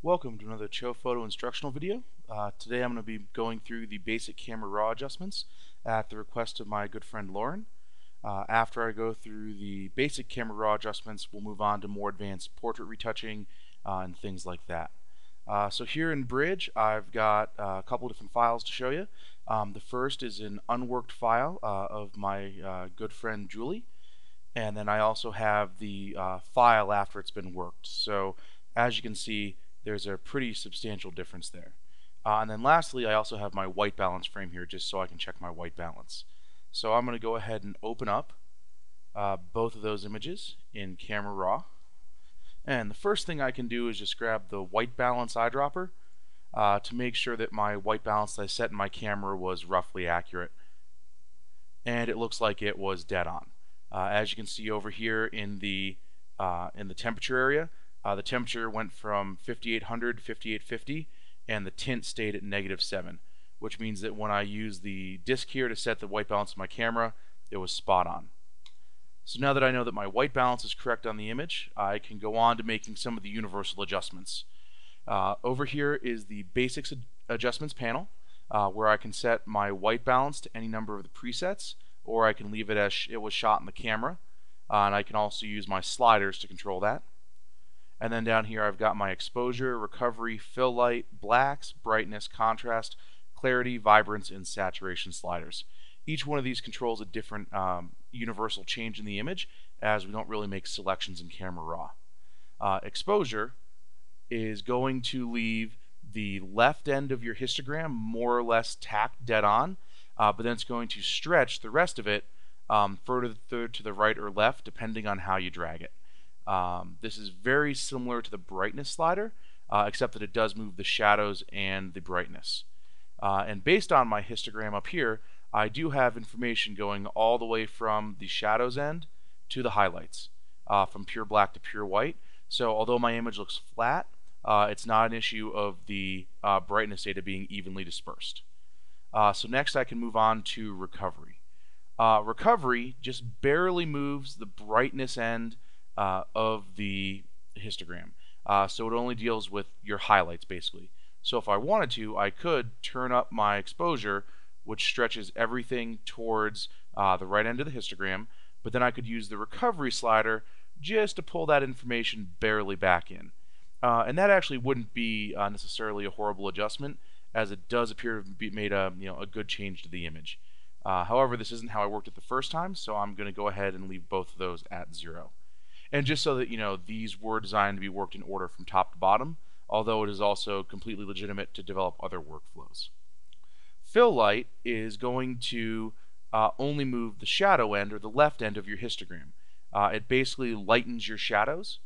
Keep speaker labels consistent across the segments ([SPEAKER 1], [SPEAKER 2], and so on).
[SPEAKER 1] Welcome to another ChoPhoto instructional video. Today I'm going to be going through the basic Camera Raw adjustments at the request of my good friend Lauren. After I go through the basic Camera Raw adjustments, we'll move on to more advanced portrait retouching and things like that. So here in Bridge, I've got a couple different files to show you. The first is an unworked file of my good friend Julie, and then I also have the file after it's been worked. So as you can see, there's a pretty substantial difference there. And then lastly, I also have my white balance frame here just so I can check my white balance. So I'm going to go ahead and open up both of those images in Camera Raw. And the first thing I can do is just grab the white balance eyedropper to make sure that my white balance that I set in my camera was roughly accurate. And it looks like it was dead on. As you can see over here in the temperature area, the temperature went from 5800 to 5850, and the tint stayed at -7, which means that when I use the disk here to set the white balance of my camera, it was spot on. So now that I know that my white balance is correct on the image, I can go on to making some of the universal adjustments. Over here is the basics adjustments panel, where I can set my white balance to any number of the presets, or I can leave it as it was shot in the camera, and I can also use my sliders to control that. And then down here I've got my exposure, recovery, fill light, blacks, brightness, contrast, clarity, vibrance, and saturation sliders. Each one of these controls a different universal change in the image, as we don't really make selections in Camera Raw. Exposure is going to leave the left end of your histogram more or less tacked dead on, but then it's going to stretch the rest of it further to the right or left depending on how you drag it. This is very similar to the brightness slider, except that it does move the shadows and the brightness. And based on my histogram up here, I do have information going all the way from the shadows end to the highlights, from pure black to pure white. So although my image looks flat, it's not an issue of the brightness data being evenly dispersed. So next I can move on to recovery. Recovery just barely moves the brightness end of the histogram. So it only deals with your highlights basically. So if I wanted to, I could turn up my exposure, which stretches everything towards the right end of the histogram, but then I could use the recovery slider just to pull that information barely back in. And that actually wouldn't be necessarily a horrible adjustment, as it does appear to be made a good change to the image. However, this isn't how I worked it the first time, so I'm going to go ahead and leave both of those at 0. And just so that these were designed to be worked in order from top to bottom, although it is also completely legitimate to develop other workflows. Fill light is going to only move the shadow end or the left end of your histogram. It basically lightens your shadows,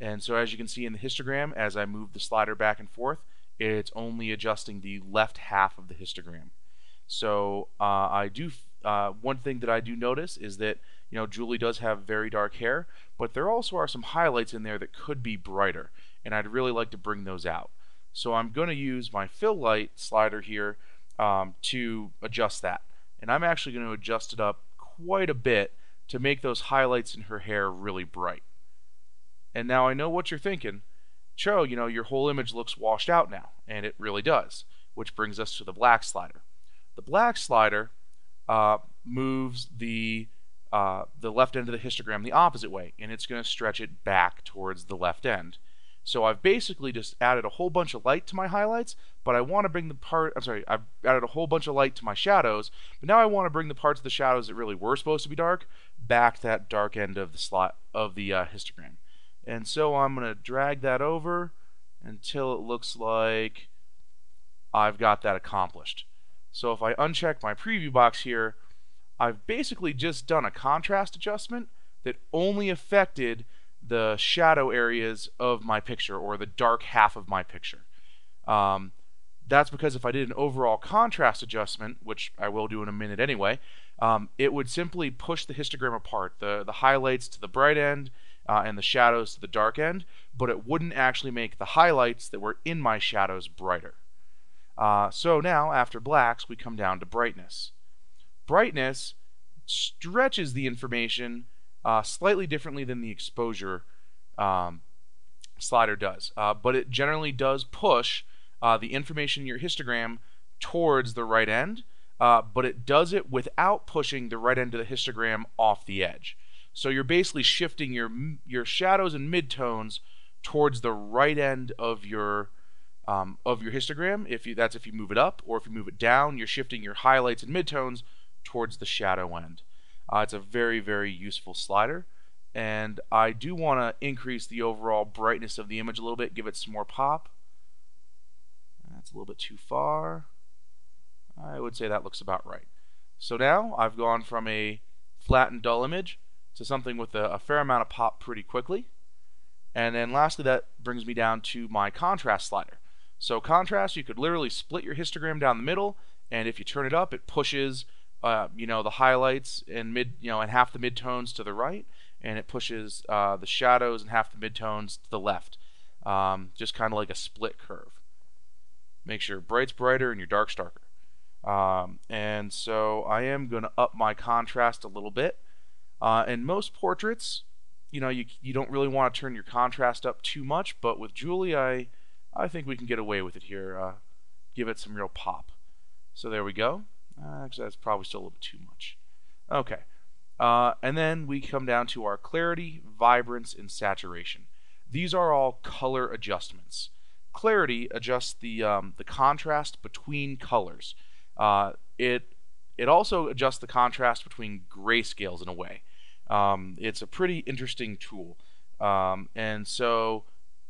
[SPEAKER 1] and so as you can see in the histogram, as I move the slider back and forth, it's only adjusting the left half of the histogram. So one thing that I do notice is that Julie does have very dark hair, but there also are some highlights in there that could be brighter, and I'd really like to bring those out. So I'm going to use my fill light slider here to adjust that, and I'm actually going to adjust it up quite a bit to make those highlights in her hair really bright. And now I know what you're thinking, Cho, your whole image looks washed out now, and it really does, which brings us to the black slider. The black slider moves the left end of the histogram the opposite way, and it's going to stretch it back towards the left end. So I've basically just added a whole bunch of light to my highlights, but I want to bring I've added a whole bunch of light to my shadows, but now I want to bring the parts of the shadows that really were supposed to be dark back to that dark end of the histogram. And so I'm going to drag that over until it looks like I've got that accomplished. So if I uncheck my preview box here, I've basically just done a contrast adjustment that only affected the shadow areas of my picture, or the dark half of my picture. That's because if I did an overall contrast adjustment, which I will do in a minute anyway, it would simply push the histogram apart, the highlights to the bright end and the shadows to the dark end, but it wouldn't actually make the highlights that were in my shadows brighter. So now, after blacks, we come down to brightness. Brightness stretches the information slightly differently than the exposure slider does. But it generally does push the information in your histogram towards the right end, but it does it without pushing the right end of the histogram off the edge. So you're basically shifting your shadows and midtones towards the right end of your histogram. That's if you move it up, or if you move it down, you're shifting your highlights and midtones towards the shadow end. It's a very, very useful slider, and I do want to increase the overall brightness of the image a little bit, give it some more pop. That's a little bit too far. I would say that looks about right. So now I've gone from a flat and dull image to something with a fair amount of pop pretty quickly. And then lastly, that brings me down to my contrast slider. So contrast, you could literally split your histogram down the middle, and if you turn it up, it pushes the highlights and and half the midtones to the right, and it pushes the shadows and half the midtones to the left. Just kind of like a split curve. Makes your bright's brighter and your dark's darker. And so I am going to up my contrast a little bit. In most portraits, you don't really want to turn your contrast up too much, but with Julie, I think we can get away with it here. Give it some real pop. So there we go. Actually, that's probably still a little bit too much. Okay. And then we come down to our clarity, vibrance, and saturation. These are all color adjustments. Clarity adjusts the contrast between colors. It also adjusts the contrast between grayscales in a way. It's a pretty interesting tool. And so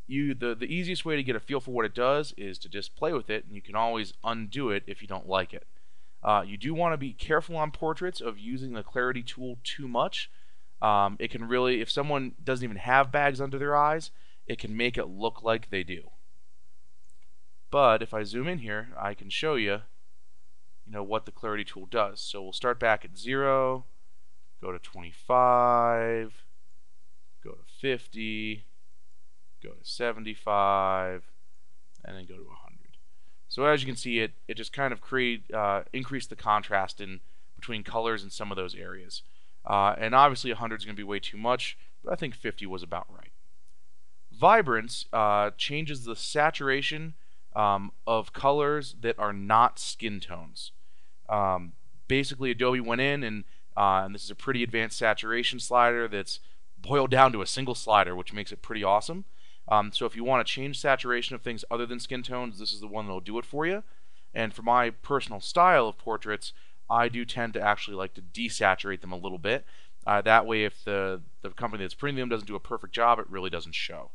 [SPEAKER 1] the easiest way to get a feel for what it does is to just play with it, and you can always undo it if you don't like it. You do want to be careful on portraits of using the clarity tool too much. It can really, if someone doesn't even have bags under their eyes, it can make it look like they do. But if I zoom in here, I can show you, what the clarity tool does. So we'll start back at 0, go to 25, go to 50, go to 75, and then go to 100. So as you can see, it just kind of increased the contrast in between colors in some of those areas. And obviously 100 is going to be way too much, but I think 50 was about right. Vibrance changes the saturation of colors that are not skin tones. Basically, Adobe went in and this is a pretty advanced saturation slider that's boiled down to a single slider, which makes it pretty awesome. So if you want to change saturation of things other than skin tones, this is the one that will do it for you. And for my personal style of portraits, I do tend to actually like to desaturate them a little bit. That way, if the company that's printing them doesn't do a perfect job, it really doesn't show.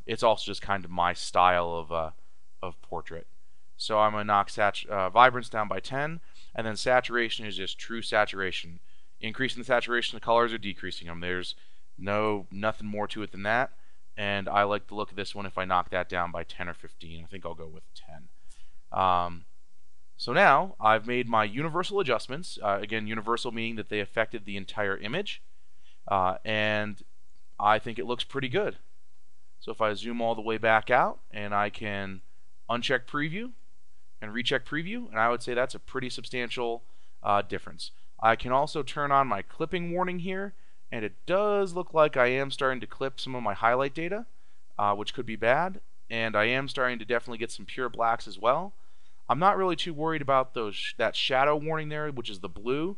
[SPEAKER 1] It's also just kind of my style of portrait. So I'm going to knock vibrance down by 10, and then saturation is just true saturation. Increasing the saturation of the colors or decreasing them. There's nothing more to it than that. And I like the look of this one if I knock that down by 10 or 15. I think I'll go with 10. So now I've made my universal adjustments. Again, universal meaning that they affected the entire image. And I think it looks pretty good. So if I zoom all the way back out, and I can uncheck preview and recheck preview, and I would say that's a pretty substantial difference. I can also turn on my clipping warning here, and it does look like I am starting to clip some of my highlight data, which could be bad, and I am starting to definitely get some pure blacks as well. I'm not really too worried about that shadow warning there, which is the blue,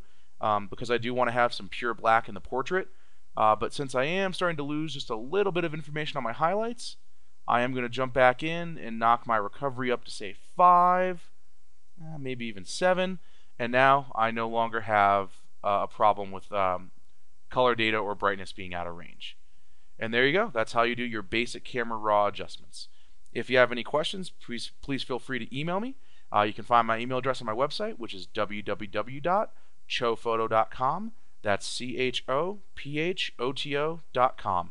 [SPEAKER 1] because I do want to have some pure black in the portrait. But since I am starting to lose just a little bit of information on my highlights, I am going to jump back in and knock my recovery up to, say, 5, maybe even 7, and now I no longer have a problem with color data or brightness being out of range. And there you go. That's how you do your basic Camera Raw adjustments. If you have any questions, please feel free to email me. You can find my email address on my website, which is www.chophoto.com. That's CHOPHOTO.com.